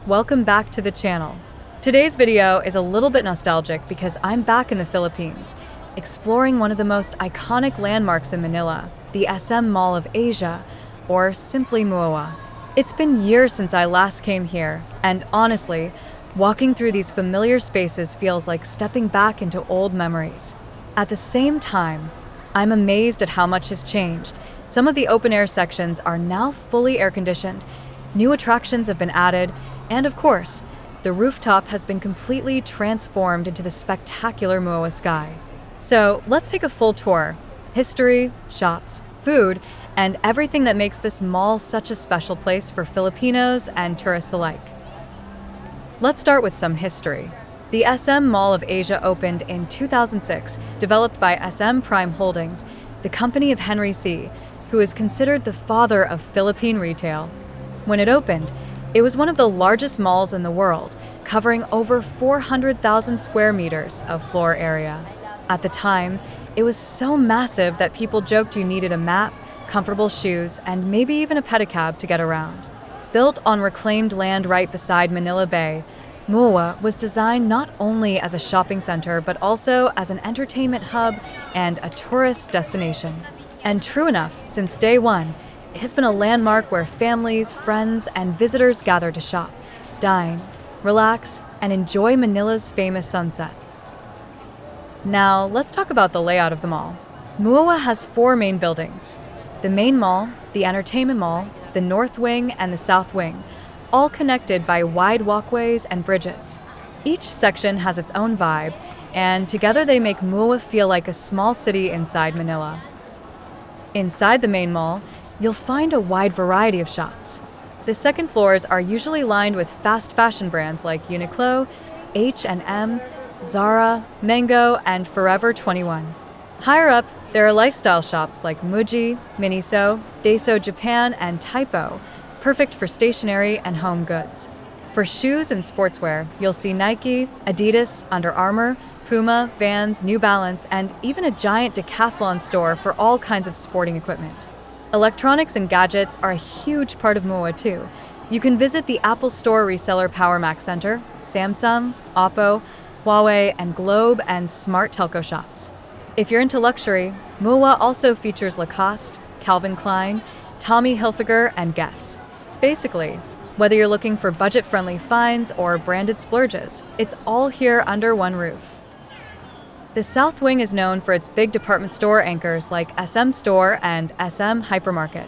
welcome back to the channel. Today's video is a little bit nostalgic because I'm back in the Philippines, exploring one of the most iconic landmarks in Manila, the SM Mall of Asia, or simply MOA. It's been years since I last came here, and honestly, walking through these familiar spaces feels like stepping back into old memories. At the same time, I'm amazed at how much has changed. Some of the open-air sections are now fully air-conditioned, new attractions have been added, and of course, the rooftop has been completely transformed into the spectacular MOA Sky. So let's take a full tour. History, shops, food, and everything that makes this mall such a special place for Filipinos and tourists alike. Let's start with some history. The SM Mall of Asia opened in 2006, developed by SM Prime Holdings, the company of Henry C., who is considered the father of Philippine retail. When it opened, it was one of the largest malls in the world, covering over 400,000 square meters of floor area. At the time, it was so massive that people joked you needed a map, comfortable shoes, and maybe even a pedicab to get around. Built on reclaimed land right beside Manila Bay, MOA was designed not only as a shopping center but also as an entertainment hub and a tourist destination. And true enough, since day one, it has been a landmark where families, friends, and visitors gather to shop, dine, relax, and enjoy Manila's famous sunset. Now, let's talk about the layout of the mall. MOA has four main buildings: the main mall, the entertainment mall, the north wing, and the south wing, all connected by wide walkways and bridges. Each section has its own vibe, and together they make MOA feel like a small city inside Manila. Inside the main mall, you'll find a wide variety of shops. The second floors are usually lined with fast fashion brands like Uniqlo, H&M, Zara, Mango, and Forever 21. Higher up, there are lifestyle shops like Muji, Miniso, Daiso Japan, and Typo, perfect for stationery and home goods. For shoes and sportswear, you'll see Nike, Adidas, Under Armour, Puma, Vans, New Balance, and even a giant decathlon store for all kinds of sporting equipment. Electronics and gadgets are a huge part of MOA too. You can visit the Apple Store Reseller Power Mac Center, Samsung, Oppo, Huawei, and Globe and smart telco shops. If you're into luxury, MOA also features Lacoste, Calvin Klein, Tommy Hilfiger, and Guess. Basically, whether you're looking for budget-friendly finds or branded splurges, it's all here under one roof. The South Wing is known for its big department store anchors like SM Store and SM Hypermarket.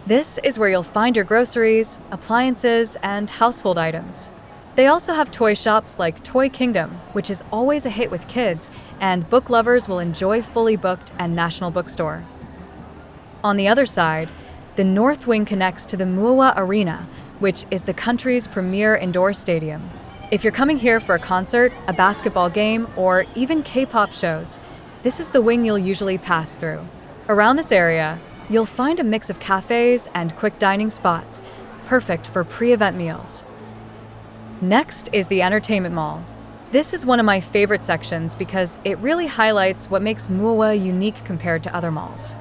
This is where you'll find your groceries, appliances, and household items. They also have toy shops like Toy Kingdom, which is always a hit with kids, and book lovers will enjoy Fully Booked and National Bookstore. On the other side, the North Wing connects to the MOA Arena, which is the country's premier indoor stadium. If you're coming here for a concert, a basketball game, or even K-pop shows, this is the wing you'll usually pass through. Around this area, you'll find a mix of cafes and quick dining spots, perfect for pre-event meals. Next is the Entertainment Mall. This is one of my favorite sections because it really highlights what makes MOA unique compared to other malls.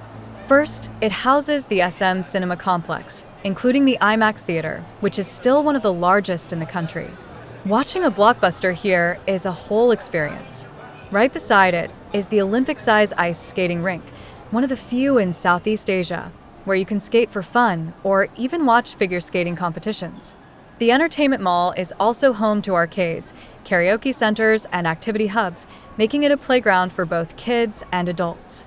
First, it houses the SM Cinema Complex, including the IMAX Theater, which is still one of the largest in the country. Watching a blockbuster here is a whole experience. Right beside it is the Olympic-size ice skating rink, one of the few in Southeast Asia, where you can skate for fun or even watch figure skating competitions. The Entertainment Mall is also home to arcades, karaoke centers, and activity hubs, making it a playground for both kids and adults.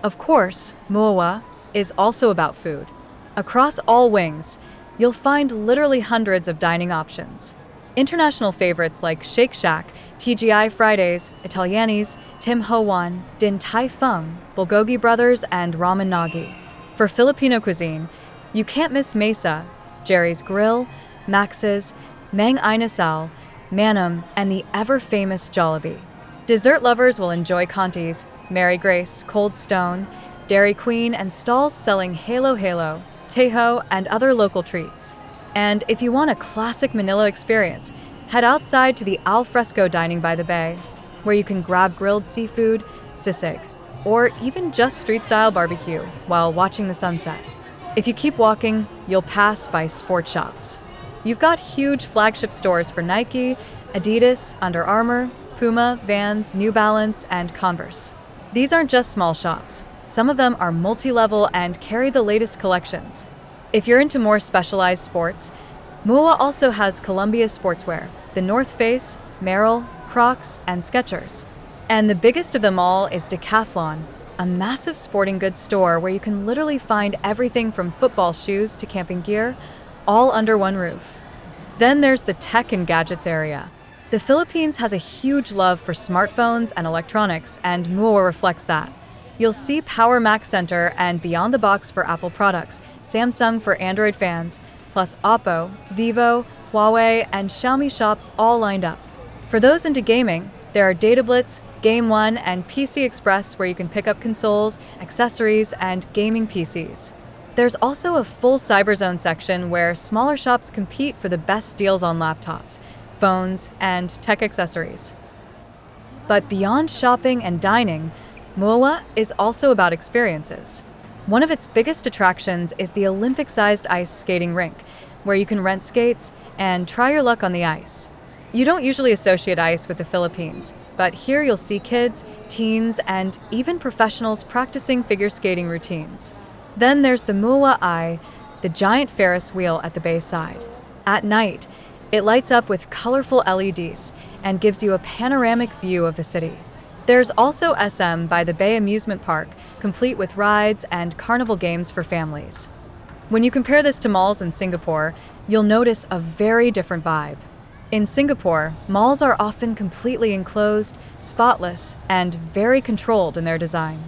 Of course, MOA is also about food. Across all wings, you'll find literally hundreds of dining options. International favorites like Shake Shack, TGI Fridays, Italiani's, Tim Ho Wan, Din Tai Fung, Bulgogi Brothers, and Ramen Nagi. For Filipino cuisine, you can't miss Mesa, Jerry's Grill, Max's, Mang Inasal, Manam, and the ever-famous Jollibee. Dessert lovers will enjoy Conti's, Mary Grace, Cold Stone, Dairy Queen, and stalls selling Halo Halo, Tejo, and other local treats. And if you want a classic Manila experience, head outside to the al fresco dining by the bay, where you can grab grilled seafood, sisig, or even just street-style barbecue while watching the sunset. If you keep walking, you'll pass by sport shops. You've got huge flagship stores for Nike, Adidas, Under Armour, Puma, Vans, New Balance, and Converse. These aren't just small shops. Some of them are multi-level and carry the latest collections. If you're into more specialized sports, MOA also has Columbia sportswear, the North Face, Merrell, Crocs, and Skechers. And the biggest of them all is Decathlon, a massive sporting goods store where you can literally find everything from football shoes to camping gear, all under one roof. Then there's the tech and gadgets area. The Philippines has a huge love for smartphones and electronics, and MOA reflects that. You'll see Power Mac Center and Beyond the Box for Apple products, Samsung for Android fans, plus Oppo, Vivo, Huawei, and Xiaomi shops all lined up. For those into gaming, there are DataBlitz, Game One, and PC Express where you can pick up consoles, accessories, and gaming PCs. There's also a full cyberzone section where smaller shops compete for the best deals on laptops, phones, and tech accessories. But beyond shopping and dining, MOA is also about experiences. One of its biggest attractions is the Olympic-sized ice skating rink, where you can rent skates and try your luck on the ice. You don't usually associate ice with the Philippines, but here you'll see kids, teens, and even professionals practicing figure skating routines. Then there's the MOA Eye, the giant Ferris wheel at the bay side. At night, it lights up with colorful LEDs and gives you a panoramic view of the city. There's also SM by the Bay Amusement Park, complete with rides and carnival games for families. When you compare this to malls in Singapore, you'll notice a very different vibe. In Singapore, malls are often completely enclosed, spotless, and very controlled in their design.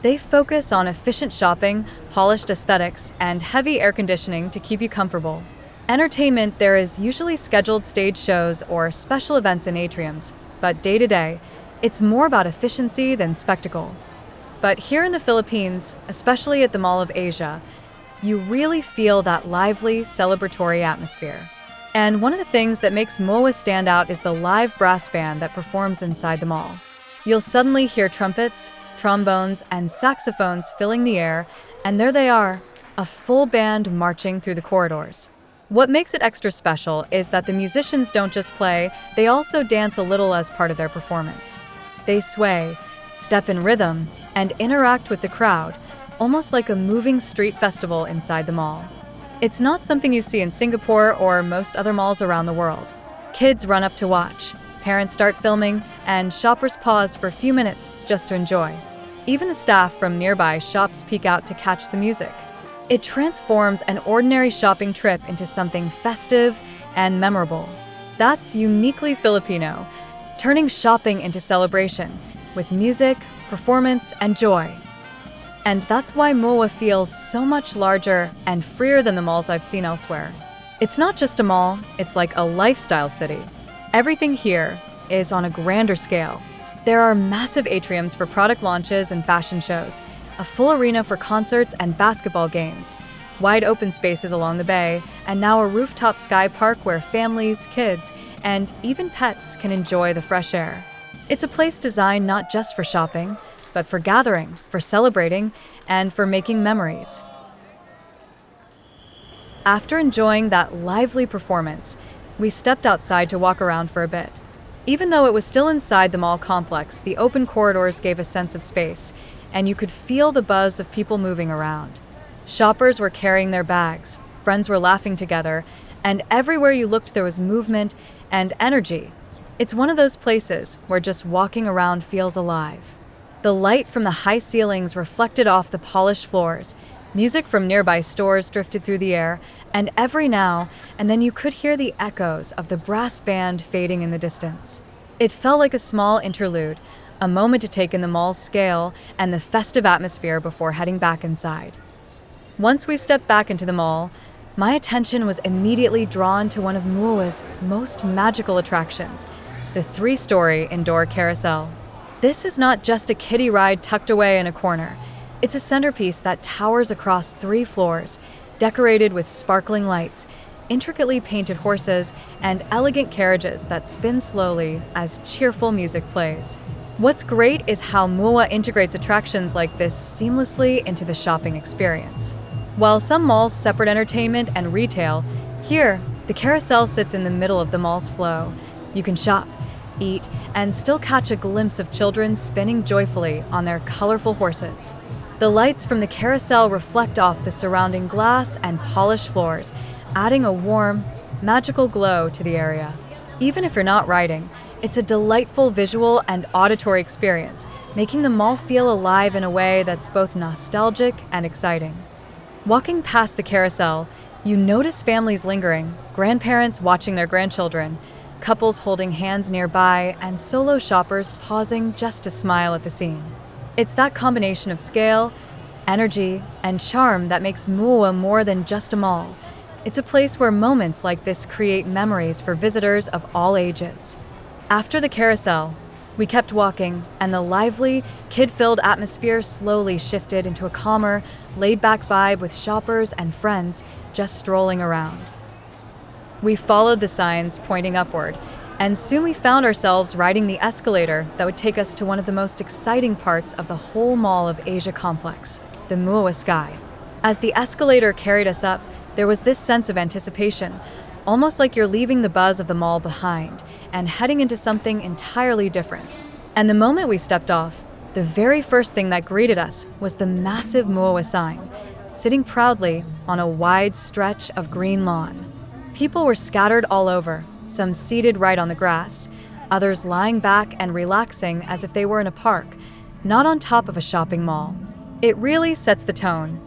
They focus on efficient shopping, polished aesthetics, and heavy air conditioning to keep you comfortable. Entertainment, there is usually scheduled stage shows or special events in atriums, but day to day, it's more about efficiency than spectacle. But here in the Philippines, especially at the Mall of Asia, you really feel that lively, celebratory atmosphere. And one of the things that makes MOA stand out is the live brass band that performs inside the mall. You'll suddenly hear trumpets, trombones, and saxophones filling the air, and there they are, a full band marching through the corridors. What makes it extra special is that the musicians don't just play, they also dance a little as part of their performance. They sway, step in rhythm, and interact with the crowd, almost like a moving street festival inside the mall. It's not something you see in Singapore or most other malls around the world. Kids run up to watch, parents start filming, and shoppers pause for a few minutes just to enjoy. Even the staff from nearby shops peek out to catch the music. It transforms an ordinary shopping trip into something festive and memorable. That's uniquely Filipino, turning shopping into celebration with music, performance, and joy. And that's why MOA feels so much larger and freer than the malls I've seen elsewhere. It's not just a mall, it's like a lifestyle city. Everything here is on a grander scale. There are massive atriums for product launches and fashion shows, a full arena for concerts and basketball games, wide open spaces along the bay, and now a rooftop sky park where families, kids, and even pets can enjoy the fresh air. It's a place designed not just for shopping, but for gathering, for celebrating, and for making memories. After enjoying that lively performance, we stepped outside to walk around for a bit. Even though it was still inside the mall complex, the open corridors gave a sense of space, and you could feel the buzz of people moving around. Shoppers were carrying their bags, friends were laughing together, and everywhere you looked there was movement and energy. It's one of those places where just walking around feels alive. The light from the high ceilings reflected off the polished floors. Music from nearby stores drifted through the air, and every now and then you could hear the echoes of the brass band fading in the distance. It felt like a small interlude, a moment to take in the mall's scale and the festive atmosphere before heading back inside. Once we stepped back into the mall, my attention was immediately drawn to one of MOA's most magical attractions, the 3-story indoor Carousel. This is not just a kiddie ride tucked away in a corner. It's a centerpiece that towers across 3 floors, decorated with sparkling lights, intricately painted horses, and elegant carriages that spin slowly as cheerful music plays. What's great is how MOA integrates attractions like this seamlessly into the shopping experience. While some malls separate entertainment and retail, here The carousel sits in the middle of the mall's flow. You can shop, eat, and still catch a glimpse of children spinning joyfully on their colorful horses. The lights from the carousel reflect off the surrounding glass and polished floors, adding a warm, magical glow to the area. Even if you're not riding, it's a delightful visual and auditory experience, making the mall feel alive in a way that's both nostalgic and exciting. Walking past the carousel, you notice families lingering, grandparents watching their grandchildren, couples holding hands nearby, and solo shoppers pausing just to smile at the scene. It's that combination of scale, energy, and charm that makes MOA more than just a mall. It's a place where moments like this create memories for visitors of all ages. After the carousel, we kept walking, and the lively, kid-filled atmosphere slowly shifted into a calmer, laid-back vibe with shoppers and friends just strolling around. We followed the signs pointing upward, and soon we found ourselves riding the escalator that would take us to one of the most exciting parts of the whole Mall of Asia complex, the MOA Sky. As the escalator carried us up, there was this sense of anticipation, almost like you're leaving the buzz of the mall behind and heading into something entirely different. And the moment we stepped off, the very first thing that greeted us was the massive MOA sign, sitting proudly on a wide stretch of green lawn. People were scattered all over, some seated right on the grass, others lying back and relaxing as if they were in a park, not on top of a shopping mall. It really sets the tone.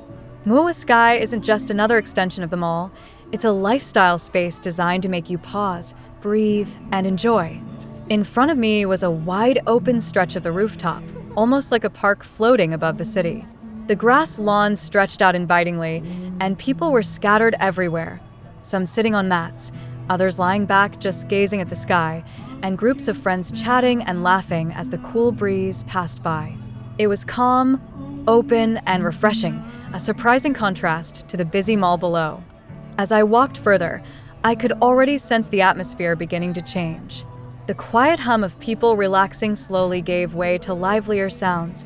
MOA Sky isn't just another extension of the mall, it's a lifestyle space designed to make you pause, breathe, and enjoy. In front of me was a wide open stretch of the rooftop, almost like a park floating above the city. The grass lawn stretched out invitingly, and people were scattered everywhere, some sitting on mats, others lying back just gazing at the sky, and groups of friends chatting and laughing as the cool breeze passed by. It was calm, open, and refreshing, a surprising contrast to the busy mall below. As I walked further, I could already sense the atmosphere beginning to change. The quiet hum of people relaxing slowly gave way to livelier sounds,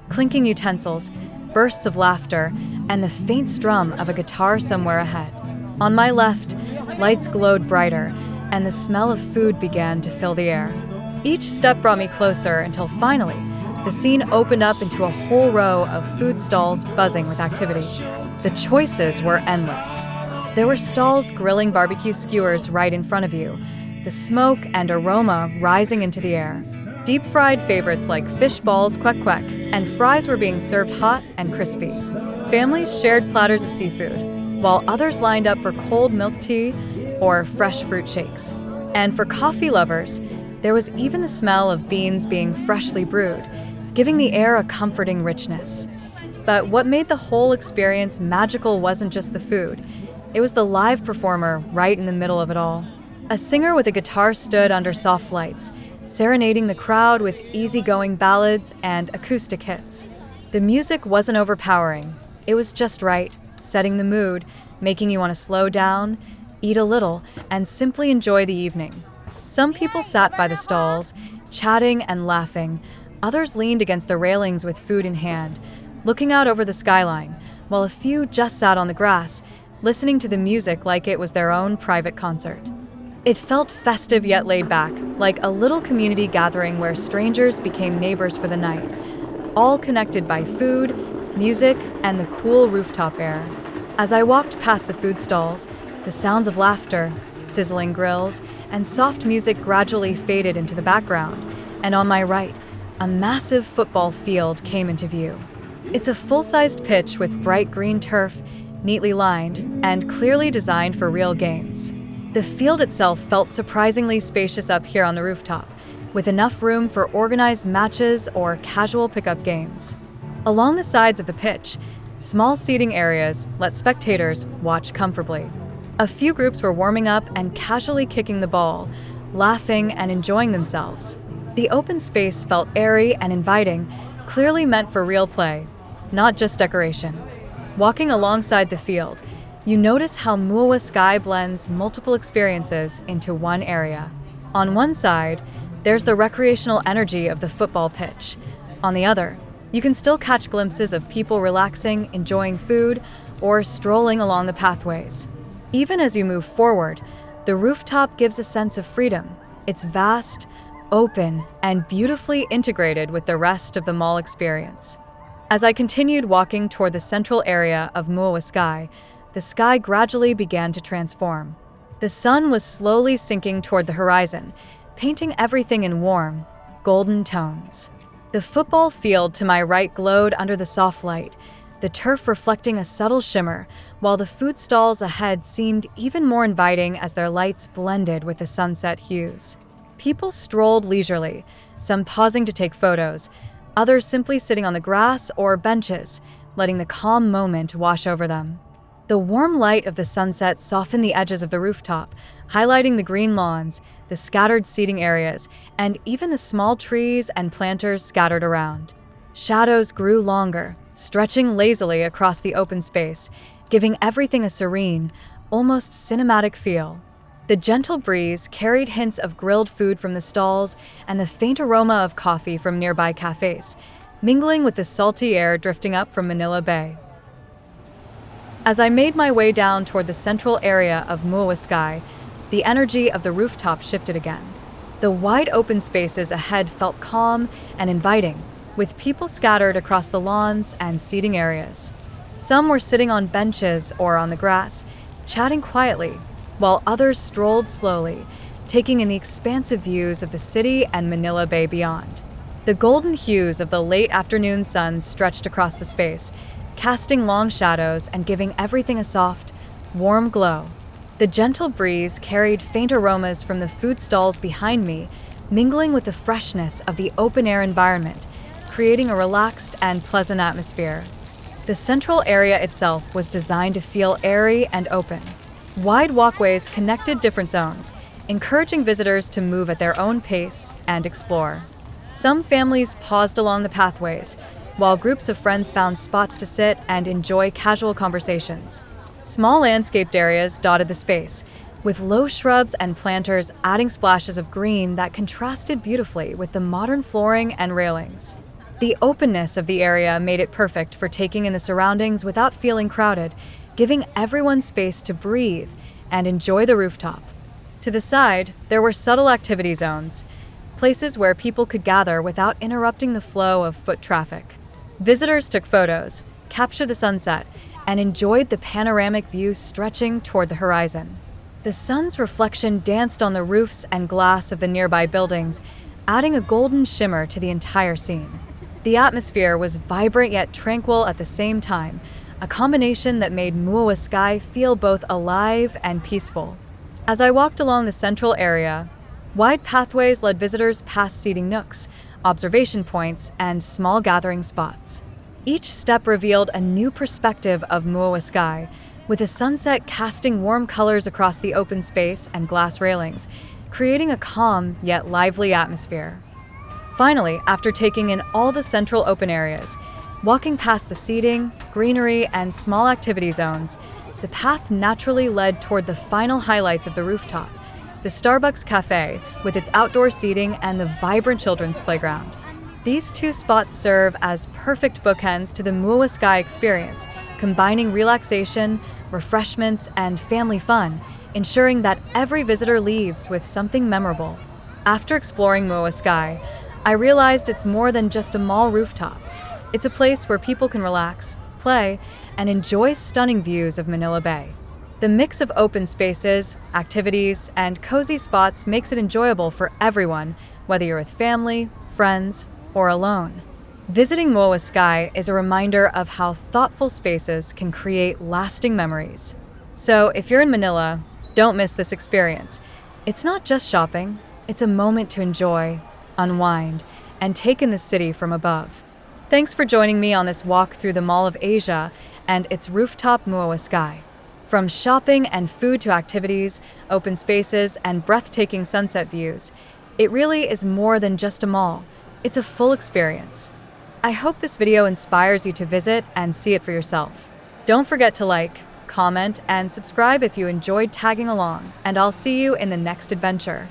clinking utensils, bursts of laughter, and the faint strum of a guitar somewhere ahead. On my left, lights glowed brighter, and the smell of food began to fill the air. Each step brought me closer until finally, the scene opened up into a whole row of food stalls buzzing with activity. The choices were endless. There were stalls grilling barbecue skewers right in front of you, the smoke and aroma rising into the air. Deep-fried favorites like fish balls kwek kwek and fries were being served hot and crispy. Families shared platters of seafood, while others lined up for cold milk tea or fresh fruit shakes. And for coffee lovers, there was even the smell of beans being freshly brewed, giving the air a comforting richness. But what made the whole experience magical wasn't just the food. It was the live performer right in the middle of it all. A singer with a guitar stood under soft lights, serenading the crowd with easygoing ballads and acoustic hits. The music wasn't overpowering. It was just right, setting the mood, making you want to slow down, eat a little, and simply enjoy the evening. Some people sat by the stalls, chatting and laughing. Others leaned against the railings with food in hand, looking out over the skyline, while a few just sat on the grass, listening to the music like it was their own private concert. It felt festive yet laid back, like a little community gathering where strangers became neighbors for the night, all connected by food, music, and the cool rooftop air. As I walked past the food stalls, the sounds of laughter, sizzling grills, and soft music gradually faded into the background, and on my right, a massive football field came into view. It's a full-sized pitch with bright green turf, neatly lined, and clearly designed for real games. The field itself felt surprisingly spacious up here on the rooftop, with enough room for organized matches or casual pickup games. Along the sides of the pitch, small seating areas let spectators watch comfortably. A few groups were warming up and casually kicking the ball, laughing and enjoying themselves. The open space felt airy and inviting, clearly meant for real play, not just decoration. Walking alongside the field, you notice how MOA Sky blends multiple experiences into one area. On one side, there's the recreational energy of the football pitch. On the other, you can still catch glimpses of people relaxing, enjoying food, or strolling along the pathways. Even as you move forward, the rooftop gives a sense of freedom. It's vast, open, and beautifully integrated with the rest of the mall experience. As I continued walking toward the central area of MOA Sky, the sky gradually began to transform. The sun was slowly sinking toward the horizon, painting everything in warm, golden tones. The football field to my right glowed under the soft light, the turf reflecting a subtle shimmer, while the food stalls ahead seemed even more inviting as their lights blended with the sunset hues. People strolled leisurely, some pausing to take photos, others simply sitting on the grass or benches, letting the calm moment wash over them. The warm light of the sunset softened the edges of the rooftop, highlighting the green lawns, the scattered seating areas, and even the small trees and planters scattered around. Shadows grew longer, stretching lazily across the open space, giving everything a serene, almost cinematic feel. The gentle breeze carried hints of grilled food from the stalls and the faint aroma of coffee from nearby cafes, mingling with the salty air drifting up from Manila Bay. As I made my way down toward the central area of MOA Sky, the energy of the rooftop shifted again. The wide open spaces ahead felt calm and inviting, with people scattered across the lawns and seating areas. Some were sitting on benches or on the grass, chatting quietly, while others strolled slowly, taking in the expansive views of the city and Manila Bay beyond. The golden hues of the late afternoon sun stretched across the space, casting long shadows and giving everything a soft, warm glow. The gentle breeze carried faint aromas from the food stalls behind me, mingling with the freshness of the open-air environment, creating a relaxed and pleasant atmosphere. The central area itself was designed to feel airy and open. Wide walkways connected different zones, encouraging visitors to move at their own pace and explore. Some families paused along the pathways, while groups of friends found spots to sit and enjoy casual conversations. Small landscaped areas dotted the space, with low shrubs and planters adding splashes of green that contrasted beautifully with the modern flooring and railings. The openness of the area made it perfect for taking in the surroundings without feeling crowded, giving everyone space to breathe and enjoy the rooftop. To the side, there were subtle activity zones, places where people could gather without interrupting the flow of foot traffic. Visitors took photos, captured the sunset, and enjoyed the panoramic view stretching toward the horizon. The sun's reflection danced on the roofs and glass of the nearby buildings, adding a golden shimmer to the entire scene. The atmosphere was vibrant yet tranquil at the same time, a combination that made MOA Sky feel both alive and peaceful. As I walked along the central area, wide pathways led visitors past seating nooks, observation points, and small gathering spots. Each step revealed a new perspective of MOA Sky, with the sunset casting warm colors across the open space and glass railings, creating a calm yet lively atmosphere. Finally, after taking in all the central open areas, walking past the seating, greenery, and small activity zones, the path naturally led toward the final highlights of the rooftop, the Starbucks Cafe with its outdoor seating and the vibrant children's playground. These two spots serve as perfect bookends to the MOA Sky experience, combining relaxation, refreshments, and family fun, ensuring that every visitor leaves with something memorable. After exploring MOA Sky, I realized it's more than just a mall rooftop. It's a place where people can relax, play, and enjoy stunning views of Manila Bay. The mix of open spaces, activities, and cozy spots makes it enjoyable for everyone, whether you're with family, friends, or alone. Visiting MOA Sky is a reminder of how thoughtful spaces can create lasting memories. So if you're in Manila, don't miss this experience. It's not just shopping, it's a moment to enjoy, unwind, and take in the city from above. Thanks for joining me on this walk through the Mall of Asia and its rooftop MOA Sky. From shopping and food to activities, open spaces, and breathtaking sunset views, it really is more than just a mall. It's a full experience. I hope this video inspires you to visit and see it for yourself. Don't forget to like, comment, and subscribe if you enjoyed tagging along, and I'll see you in the next adventure.